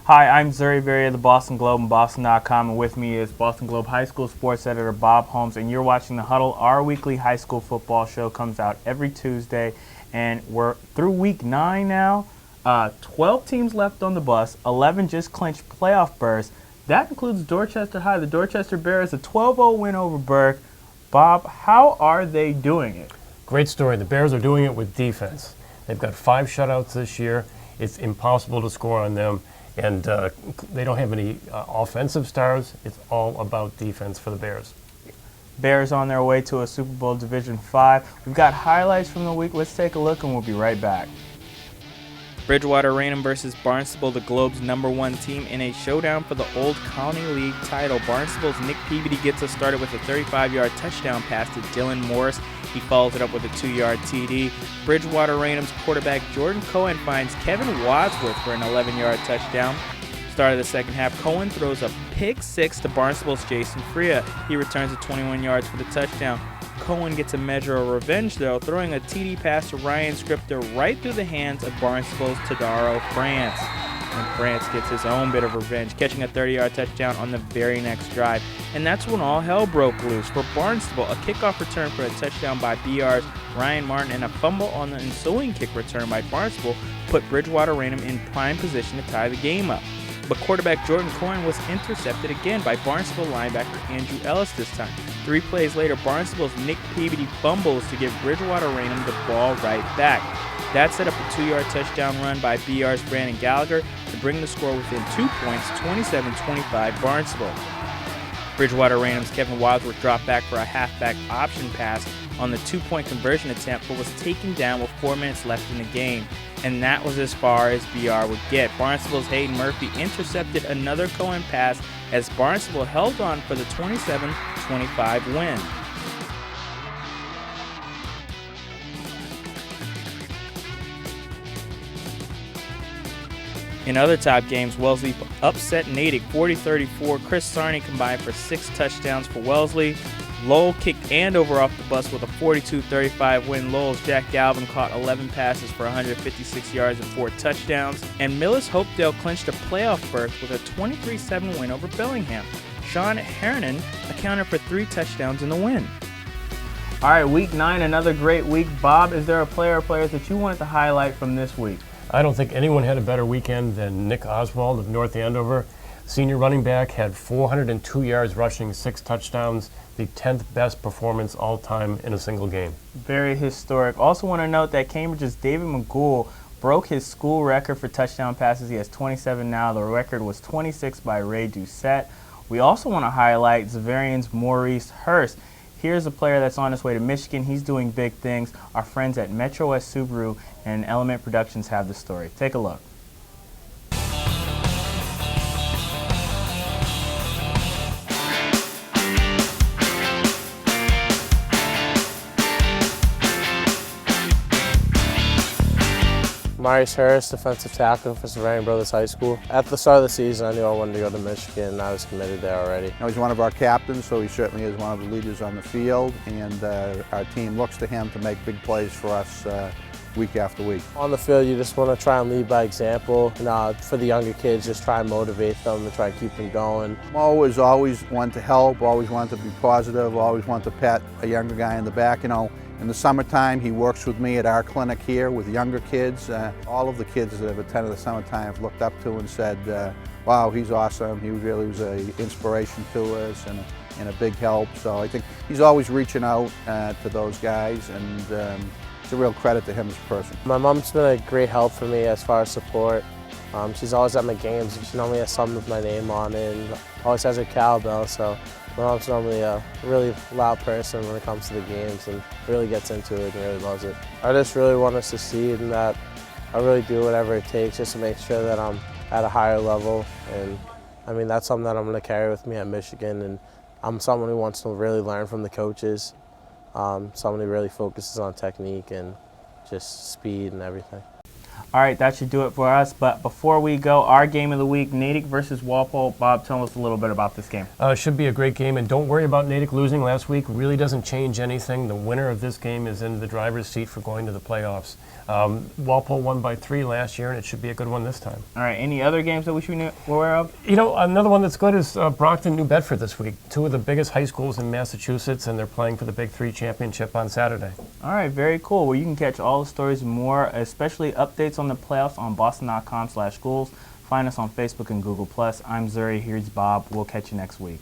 Hi, I'm Zuri of the Boston Globe and Boston.com, and with me is Boston Globe High School sports editor Bob Holmes, and you're watching The Huddle. Our weekly high school football show comes out every Tuesday, and we're through week 9 now. 12 teams left on the bus, 11 just clinched playoff berths. That includes Dorchester High. The Dorchester Bears, a 12-0 win over Burke. Bob, how are they doing it? Great story. The Bears are doing it with defense. They've got 5 shutouts this year. It's impossible to score on them. And they don't have any offensive stars. It's all about defense for the Bears. Bears on their way to a Super Bowl Division 5. We've got highlights from the week. Let's take a look and we'll be right back. Bridgewater-Raynham versus Barnstable, the Globe's #1 team, in a showdown for the Old Colony League title. Barnstable's Nick Peabody gets us started with a 35-yard touchdown pass to Dylan Morris. He follows it up with a 2-yard TD. Bridgewater-Raynham's quarterback Jordan Cohen finds Kevin Wadsworth for an 11-yard touchdown. Start of the second half, Cohen throws a pick 6 to Barnstable's Jason Freya. He returns it 21 yards for the touchdown. Cohen gets a measure of revenge, though, throwing a TD pass to Ryan Scripter right through the hands of Barnstable's Tadaro France. And France gets his own bit of revenge, catching a 30-yard touchdown on the very next drive. And that's when all hell broke loose for Barnstable. A kickoff return for a touchdown by BR's Ryan Martin and a fumble on the ensuing kick return by Barnstable put Bridgewater-Raynham in prime position to tie the game up. But quarterback Jordan Cohen was intercepted again by Barnstable linebacker Andrew Ellis this time. 3 plays later, Barnstable's Nick Peabody fumbles to give Bridgewater-Raynham the ball right back. That set up a 2-yard touchdown run by BR's Brandon Gallagher to bring the score within 2 points, 27-25 Barnstable. Bridgewater-Raynham's Kevin Wadsworth dropped back for a halfback option pass on the 2-point conversion attempt, but was taken down with 4 minutes left in the game. And that was as far as BR would get. Barnstable's Hayden Murphy intercepted another Cohen pass as Barnstable held on for the 27-25 win. In other top games, Wellesley upset Natick 40-34. Chris SARNI combined for 6 touchdowns for Wellesley. Lowell kicked Andover off the bus with a 42-35 win. Lowell's Jack Galvin caught 11 passes for 156 yards and 4 touchdowns. And Millis Hopedale clinched a playoff berth with a 23-7 win over Bellingham. Sean HERRERNAN accounted for 3 touchdowns in the win. All right, week 9, another great week. Bob, is there a player or players that you wanted to highlight from this week? I don't think anyone had a better weekend than Nick Oswald of North Andover. Senior running back had 402 yards rushing, 6 touchdowns, the 10th best performance all time in a single game. Very historic. Also want to note that Cambridge's David McGool broke his school record for touchdown passes. He has 27 now. The record was 26 by Ray Doucette. We also want to highlight Xaverian's Maurice Hurst. Here's a player that's on his way to Michigan. He's doing big things. Our friends at Metro West Subaru and Element Productions have the story. Take a look. Maurice Hurst, defensive tackle for Xaverian Brothers High School. At the start of the season, I knew I wanted to go to Michigan, and I was committed there already. He's one of our captains, so he certainly is one of the leaders on the field, and our team looks to him to make big plays for us week after week. On the field, you just want to try and lead by example. For the younger kids, just try and motivate them and try and keep them going. Mo is always one to help, always wanted to be positive, always wanted to pat a younger guy in the back. In the summertime, he works with me at our clinic here with younger kids. All of the kids that have attended the summertime have looked up to and said, wow, he's awesome. He really was an inspiration to us and a big help. So I think he's always reaching out to those guys, and it's a real credit to him as a person. My mom's been a great help for me as far as support. She's always at my games. She normally has something with my name on it, and always has her cowbell. So my mom's normally a really loud person when it comes to the games and really gets into it and really loves it. I just really want to succeed, and that I really do whatever it takes just to make sure that I'm at a higher level. And I mean, that's something that I'm going to carry with me at Michigan. And I'm someone who wants to really learn from the coaches, someone who really focuses on technique and just speed and everything. All right, that should do it for us. But before we go, our game of the week, Natick versus Walpole. Bob, tell us a little bit about this game. Should be a great game, and don't worry about Natick losing last week. Really doesn't change anything. The winner of this game is in the driver's seat for going to the playoffs. Walpole won by 3 last year, and it should be a good one this time. All right, any other games that we should be aware of? You know, another one that's good is Brockton, New Bedford this week. 2 of the biggest high schools in Massachusetts, and they're playing for the Big 3 championship on Saturday. All right, very cool. Well, you can catch all the stories and more, especially updates on the playoffs on boston.com/schools. Find us on Facebook and Google+. I'm Zuri. Here's Bob. We'll catch you next week.